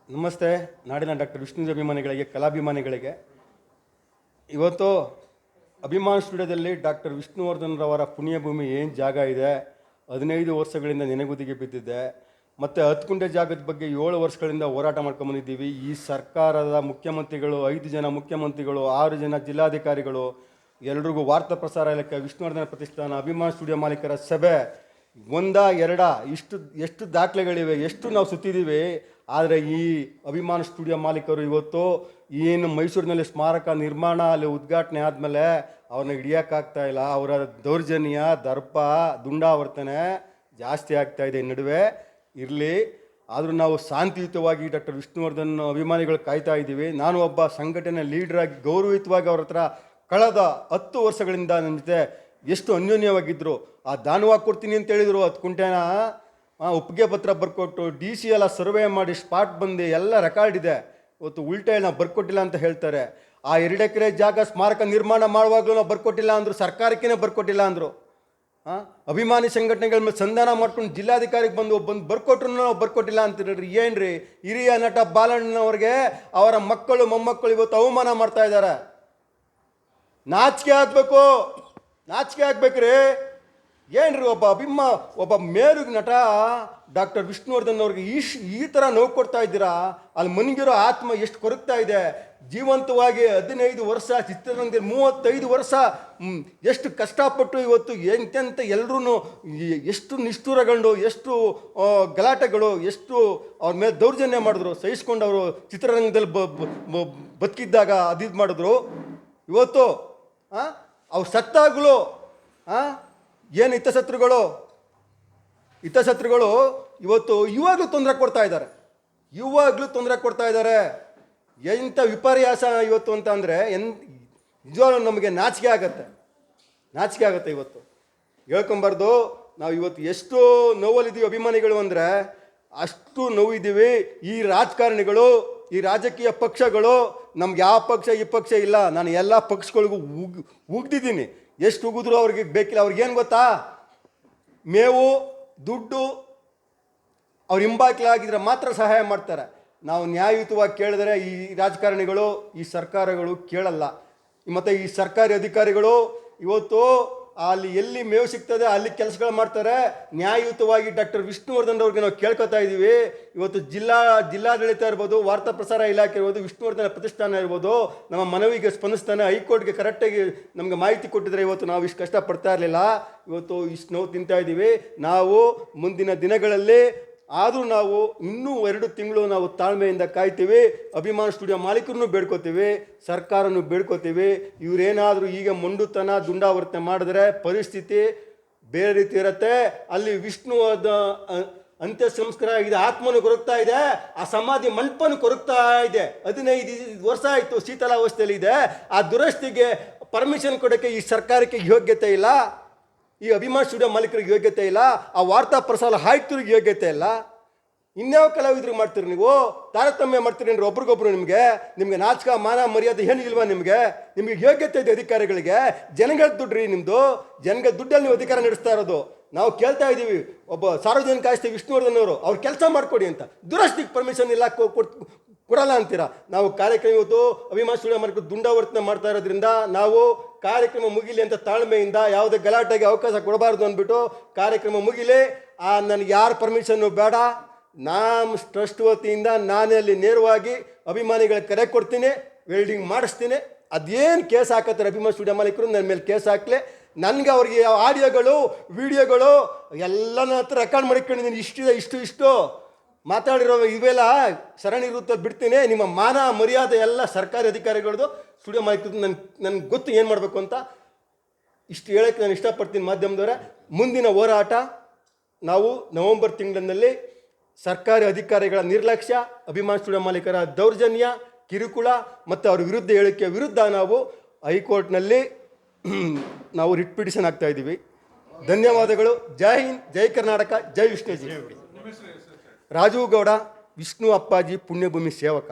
ನಮಸ್ತೆ. ನಾಡಿನ ಡಾಕ್ಟರ್ ವಿಷ್ಣು ಅಭಿಮಾನಿಗಳಿಗೆ, ಕಲಾಭಿಮಾನಿಗಳಿಗೆ, ಇವತ್ತು ಅಭಿಮಾನ್ ಸ್ಟುಡಿಯೋದಲ್ಲಿ ಡಾಕ್ಟರ್ ವಿಷ್ಣುವರ್ಧನ್ ರವರ ಪುಣ್ಯಭೂಮಿ ಏನು ಜಾಗ ಇದೆ, 15 ವರ್ಷಗಳಿಂದ ನೆನೆಗುದಿಗೆ ಬಿದ್ದಿದೆ. ಮತ್ತು 10 ಗುಂಟೆ ಜಾಗದ ಬಗ್ಗೆ 7 ವರ್ಷಗಳಿಂದ ಹೋರಾಟ ಮಾಡ್ಕೊಂಬಂದಿದ್ದೀವಿ. ಈ ಸರ್ಕಾರದ ಮುಖ್ಯಮಂತ್ರಿಗಳು, 5 ಜನ ಮುಖ್ಯಮಂತ್ರಿಗಳು, 6 ಜನ ಜಿಲ್ಲಾಧಿಕಾರಿಗಳು, ಎಲ್ರಿಗೂ ವಾರ್ತಾ ಪ್ರಸಾರ ಇಲಾಖೆ, ವಿಷ್ಣುವರ್ಧನ ಪ್ರತಿಷ್ಠಾನ, ಅಭಿಮಾನ್ ಸ್ಟುಡಿಯೋ ಮಾಲೀಕರ ಸಭೆ, ಎಷ್ಟು ದಾಖಲೆಗಳಿವೆ, ಎಷ್ಟು ನಾವು ಸುತ್ತಿದ್ದೀವಿ. ಆದರೆ ಈ ಅಭಿಮಾನ್ ಸ್ಟುಡಿಯೋ ಮಾಲೀಕರು ಇವತ್ತು ಏನು ಮೈಸೂರಿನಲ್ಲಿ ಸ್ಮಾರಕ ನಿರ್ಮಾಣ ಅಲ್ಲಿ ಉದ್ಘಾಟನೆ ಆದಮೇಲೆ ಅವ್ರನ್ನ ಹಿಡಿಯೋಕ್ಕಾಗ್ತಾ ಇಲ್ಲ. ಅವರ ದೌರ್ಜನ್ಯ, ದರ್ಪ, ದುಂಡಾವರ್ತನೆ ಜಾಸ್ತಿ ಆಗ್ತಾ ಇದೆ. ನಡುವೆ ಇರಲಿ, ಆದರೂ ನಾವು ಶಾಂತಿಯುತವಾಗಿ ಡಾಕ್ಟರ್ ವಿಷ್ಣುವರ್ಧನ್ ಅಭಿಮಾನಿಗಳು ಕಾಯ್ತಾ ಇದ್ದೀವಿ. ನಾನು ಒಬ್ಬ ಸಂಘಟನೆ ಲೀಡ್ರಾಗಿ ಗೌರವಯುತವಾಗಿ ಅವ್ರ ಹತ್ರ ಕಳೆದ 10 ವರ್ಷಗಳಿಂದ ನನ್ನ ಜೊತೆ ಎಷ್ಟು ಅನ್ಯೋನ್ಯವಾಗಿದ್ದರು. ಆ ದಾನವಾಗಿ ಕೊಡ್ತೀನಿ ಅಂತ ಹೇಳಿದರು. 10 ಗುಂಟೆನ ಒಪ್ಪಿಗೆ ಪತ್ರ ಬರ್ಕೊಟ್ಟು DC ಎಲ್ಲ ಸರ್ವೆ ಮಾಡಿ ಸ್ಪಾಟ್ ಬಂದು ಎಲ್ಲ ರೆಕಾರ್ಡ್ ಇದೆ. ಇವತ್ತು ಉಲ್ಟಾ ನಾವು ಬರ್ಕೊಟ್ಟಿಲ್ಲ ಅಂತ ಹೇಳ್ತಾರೆ. ಆ 2 ಎಕರೆ ಜಾಗ ಸ್ಮಾರಕ ನಿರ್ಮಾಣ ಮಾಡುವಾಗಲೂ ನಾವು ಬರ್ಕೊಟ್ಟಿಲ್ಲ ಅಂದರು, ಸರ್ಕಾರಕ್ಕೇ ಬರ್ಕೊಟ್ಟಿಲ್ಲ ಅಂದರು. ಅಭಿಮಾನಿ ಸಂಘಟನೆಗಳ ಮೇಲೆ ಸಂಧಾನ ಮಾಡ್ಕೊಂಡು ಜಿಲ್ಲಾಧಿಕಾರಿಗೆ ಬಂದು ಬರ್ಕೊಟ್ರು ನಾವು ಬರ್ಕೊಟ್ಟಿಲ್ಲ ಅಂತೀರಿ. ಏನ್ರಿ, ಹಿರಿಯ ನಟ ಬಾಲಣ್ಣನವ್ರಿಗೆ ಅವರ ಮಕ್ಕಳು ಮೊಮ್ಮಕ್ಕಳು ಇವತ್ತು ಅವಮಾನ ಮಾಡ್ತಾ ಇದ್ದಾರೆ. ನಾಚಿಕೆ ಆಗ್ಬೇಕ್ರಿ. ಏನ್ರಿ, ಒಬ್ಬ ಮೇರುಗ್ ನಟ ಡಾಕ್ಟರ್ ವಿಷ್ಣುವರ್ಧನ್ ಅವ್ರಿಗೆ ಈ ಥರ ನೋವು ಕೊಡ್ತಾ ಇದ್ದೀರಾ? ಅಲ್ಲಿ ಮನಗಿರೋ ಆತ್ಮ ಎಷ್ಟು ಕೊರಗ್ತಾ ಇದೆ. ಜೀವಂತವಾಗಿ 15 ವರ್ಷ ಚಿತ್ರರಂಗದಲ್ಲಿ 35 ವರ್ಷ ಎಷ್ಟು ಕಷ್ಟಪಟ್ಟು ಇವತ್ತು ಎಂತೆಂಥ ಎಲ್ಲರೂ ಎಷ್ಟು ನಿಷ್ಠುರಗೊಂಡು, ಎಷ್ಟು ಗಲಾಟೆಗಳು, ಎಷ್ಟು ಅವ್ರ ಮೇಲೆ ದೌರ್ಜನ್ಯ ಮಾಡಿದ್ರು, ಸಹಿಸ್ಕೊಂಡು ಅವರು ಚಿತ್ರರಂಗದಲ್ಲಿ ಬದುಕಿದ್ದಾಗ ಅದಿದು ಮಾಡಿದ್ರು. ಇವತ್ತು ಅವ್ರು ಸತ್ತಾಗಲೂ ಏನು ಹಿತಶತ್ರುಗಳು ಇವತ್ತು ಇವಾಗಲೂ ತೊಂದರೆ ಕೊಡ್ತಾ ಇದ್ದಾರೆ. ಎಂಥ ವಿಪರ್ಯಾಸ ಇವತ್ತು ಅಂತ ಅಂದರೆ ನಿಜವಾಗ್ಲೂ ನಮಗೆ ನಾಚಿಕೆ ಆಗುತ್ತೆ. ಇವತ್ತು ಹೇಳ್ಕೊಂಬಾರ್ದು. ನಾವು ಇವತ್ತು ಎಷ್ಟು ನೋವಲ್ಲಿದ್ದೀವಿ ಅಭಿಮಾನಿಗಳು ಅಂದರೆ ಅಷ್ಟು ನೋವಿದ್ದೀವಿ. ಈ ರಾಜಕಾರಣಿಗಳು, ಈ ರಾಜಕೀಯ ಪಕ್ಷಗಳು, ನಮ್ಗೆ ಯಾವ ಪಕ್ಷ ಈ ಪಕ್ಷ ಇಲ್ಲ, ನಾನು ಎಲ್ಲ ಪಕ್ಷಗಳಿಗೂ ಉಗ್ದಿದ್ದೀನಿ. ಎಷ್ಟು ಉಗಿದ್ರು ಅವ್ರಿಗೆ ಬೇಕಿಲ್ಲ. ಅವ್ರಿಗೇನು ಗೊತ್ತಾ, ಮೇವು, ದುಡ್ಡು ಅವ್ರು ಹಿಂಬಾಕಿಲಾಗಿದ್ರೆ ಮಾತ್ರ ಸಹಾಯ ಮಾಡ್ತಾರೆ. ನಾವು ನ್ಯಾಯಯುತವಾಗಿ ಕೇಳಿದ್ರೆ ಈ ರಾಜಕಾರಣಿಗಳು, ಈ ಸರ್ಕಾರಗಳು ಕೇಳಲ್ಲ. ಮತ್ತು ಈ ಸರ್ಕಾರಿ ಅಧಿಕಾರಿಗಳು ಇವತ್ತು ಅಲ್ಲಿ ಎಲ್ಲಿ ಮೇವು ಸಿಗ್ತದೆ ಅಲ್ಲಿ ಕೆಲಸಗಳು ಮಾಡ್ತಾರೆ. ನ್ಯಾಯಯುತವಾಗಿ ಡಾಕ್ಟರ್ ವಿಷ್ಣುವರ್ಧನ್ ಅವ್ರಿಗೆ ನಾವು ಕೇಳ್ಕೊತಾ ಇದ್ದೀವಿ. ಇವತ್ತು ಜಿಲ್ಲಾಡಳಿತ ಇರ್ಬೋದು, ವಾರ್ತಾ ಪ್ರಸಾರ ಇಲಾಖೆ ಇರ್ಬೋದು, ವಿಷ್ಣುವರ್ಧನ ಪ್ರತಿಷ್ಠಾನ ಇರ್ಬೋದು, ನಮ್ಮ ಮನವಿಗೆ ಸ್ಪಂದಿಸ್ತಾನೆ. ಹೈಕೋರ್ಟ್ಗೆ ಕರೆಕ್ಟಾಗಿ ನಮಗೆ ಮಾಹಿತಿ ಕೊಟ್ಟಿದ್ರೆ ಇವತ್ತು ನಾವು ಇಷ್ಟು ಕಷ್ಟಪಡ್ತಾ ಇರಲಿಲ್ಲ. ಇವತ್ತು ಇಷ್ಟು ನೋವು ತಿಂತಾ ಇದ್ದೀವಿ. ನಾವು ಮುಂದಿನ ದಿನಗಳಲ್ಲಿ ಆದರೂ ನಾವು ಇನ್ನೂ 2 ತಿಂಗಳು ನಾವು ತಾಳ್ಮೆಯಿಂದ ಕಾಯ್ತೀವಿ. ಅಭಿಮಾನ್ ಸ್ಟುಡಿಯೋ ಮಾಲೀಕರನ್ನು ಬೇಡ್ಕೋತೀವಿ, ಸರ್ಕಾರನೂ ಬೇಡ್ಕೋತೀವಿ. ಇವರೇನಾದರೂ ಈಗ ಮೊಂಡುತನ, ದುಂಡಾವರ್ತನೆ ಮಾಡಿದ್ರೆ ಪರಿಸ್ಥಿತಿ ಬೇರೆ ರೀತಿ ಇರುತ್ತೆ. ಅಲ್ಲಿ ವಿಷ್ಣುವಾದ ಅಂತ್ಯ ಸಂಸ್ಕಾರ ಆಗಿದೆ, ಆತ್ಮನು ಕೊರಗ್ತಾ ಇದೆ, ಆ ಸಮಾಧಿ ಮಂಟಪನು ಕೊರಗ್ತಾ ಇದೆ. 15 ವರ್ಷ ಆಯಿತು, ಶೀತಲಾವಸ್ಥೆಯಲ್ಲಿ ಇದೆ. ಆ ದುರಸ್ತಿಗೆ ಪರ್ಮಿಷನ್ ಕೊಡೋಕ್ಕೆ ಈ ಸರ್ಕಾರಕ್ಕೆ ಯೋಗ್ಯತೆ ಇಲ್ಲ, ಈ ಅಭಿಮಾನ್ ಸ್ಟುಡಿಯೋ ಮಾಲೀಕರಿಗೆ ಯೋಗ್ಯತೆ ಇಲ್ಲ, ಆ ವಾರ್ತಾ ಪ್ರಸಾರ ಆಯುಕ್ತರಿಗೆ ಯೋಗ್ಯತೆ ಇಲ್ಲ. ಇನ್ಯಾವ ಕಲಾವಿದ್ರಿಗೆ ಮಾಡ್ತೀರಿ ನೀವು? ತಾರತಮ್ಯ ಮಾಡ್ತೀರೇನ್ರಿ ಒಬ್ರಿಗೊಬ್ರು? ನಿಮಗೆ ನಾಚಿಕ, ಮಾನ, ಮರ್ಯಾದೆ ಏನು ಇಲ್ವಾ? ನಿಮಗೆ ಯೋಗ್ಯತೆ ಇದೆ ಅಧಿಕಾರಿಗಳಿಗೆ? ಜನಗಳ ದುಡ್ಡ್ರಿ ನಿಮ್ಮದು, ಜನಗಳ ದುಡ್ಡಲ್ಲಿ ನೀವು ಅಧಿಕಾರ ನಡೆಸ್ತಾ ಇರೋದು. ನಾವು ಕೇಳ್ತಾ ಇದ್ದೀವಿ, ಒಬ್ಬ ಸಾರ್ವಜನಿಕ ಆಸ್ತಿ ವಿಷ್ಣುವರ್ಧನ್ ಅವರು ಅವ್ರು ಕೆಲಸ ಮಾಡಿಕೊಡಿ ಅಂತ. ದುರಸ್ತಿಗೆ ಪರ್ಮಿಷನ್ ಇಲ್ಲ, ಕೊಡಲ್ಲ ಅಂತೀರಾ. ನಾವು ಕಾರ್ಯಕ್ರಮ ಇವತ್ತು ಅಭಿಮಾನ್ ಸ್ಟುಡಿಯೋ ಮಾಲೀಕರು ದುಂಡಾವರ್ತನೆ ಮಾಡ್ತಾ ಇರೋದ್ರಿಂದ ನಾವು ಕಾರ್ಯಕ್ರಮ ಮುಗಿಲಿ ಅಂತ ತಾಳ್ಮೆಯಿಂದ, ಯಾವುದೇ ಗಲಾಟೆಗೆ ಅವಕಾಶ ಕೊಡಬಾರ್ದು ಅಂದ್ಬಿಟ್ಟು ಕಾರ್ಯಕ್ರಮ ಮುಗಿಲಿ. ನನಗೆ ಯಾರ ಪರ್ಮಿಷನ್ನು ಬೇಡ, ನಮ್ಮ ಟ್ರಸ್ಟ್ ವತಿಯಿಂದ ನಾನೇ ಅಲ್ಲಿ ನೇರವಾಗಿ ಅಭಿಮಾನಿಗಳ ಕರೆ ಕೊಡ್ತೀನಿ, ವೆಲ್ಡಿಂಗ್ ಮಾಡಿಸ್ತೀನಿ. ಅದೇನು ಕೇಸ್ ಹಾಕತ್ತಾರೆ ಅಭಿಮಾನ್ ಸ್ಟುಡಿಯೋ ಮಾಲೀಕರು, ನನ್ನ ಮೇಲೆ ಕೇಸ್ ಹಾಕಲಿ. ನನಗೆ ಅವ್ರಿಗೆ ಆಡಿಯೋಗಳು, ವಿಡಿಯೋಗಳು ಎಲ್ಲ ನನ್ನ ಹತ್ರ ರೆಕಾರ್ಡ್ ಮಾಡಿಕೊಂಡಿದ್ದೀನಿ. ಇಷ್ಟು ಮಾತಾಡಿರೋ ಇವೆಲ್ಲ ಸರಣಿ ರೂಪದಲ್ಲಿ ಬಿಡ್ತೀನಿ. ನಿಮ್ಮ ಮಾನ ಮರ್ಯಾದೆ ಎಲ್ಲ ಸರ್ಕಾರಿ ಅಧಿಕಾರಿಗಳದ್ದು, ಸ್ಟುಡಿಯೋ ಮಾಲೀಕರದ್ದು ನನಗೆ ಗೊತ್ತು ಏನು ಮಾಡಬೇಕು ಅಂತ. ಇಷ್ಟು ಹೇಳೋಕ್ಕೆ ನಾನು ಇಷ್ಟಪಡ್ತೀನಿ. ಮಾಧ್ಯಮದವರೇ, ಮುಂದಿನ ಹೋರಾಟ ನಾವು ನವೆಂಬರ್ ತಿಂಗಳಿನಲ್ಲಿ ಸರ್ಕಾರಿ ಅಧಿಕಾರಿಗಳ ನಿರ್ಲಕ್ಷ್ಯ, ಅಭಿಮಾನ್ ಸ್ಟುಡಿಯೋ ಮಾಲೀಕರ ದೌರ್ಜನ್ಯ, ಕಿರುಕುಳ ಮತ್ತು ಅವ್ರ ವಿರುದ್ಧ ಹೇಳಿಕೆ ವಿರುದ್ಧ ನಾವು ಹೈಕೋರ್ಟ್ನಲ್ಲಿ ನಾವು ರಿಟ್ ಪಿಟಿಷನ್ ಆಗ್ತಾ ಇದ್ದೀವಿ. ಧನ್ಯವಾದಗಳು. ಜೈ ಹಿಂದ್, ಜೈ ಕರ್ನಾಟಕ, ಜೈ ವಿಷ್ಣುಜಿ. ರಾಜು ಗೌಡ, ವಿಷ್ಣು ಅಪ್ಪಾಜಿ ಪುಣ್ಯಭೂಮಿ ಸೇವಕ.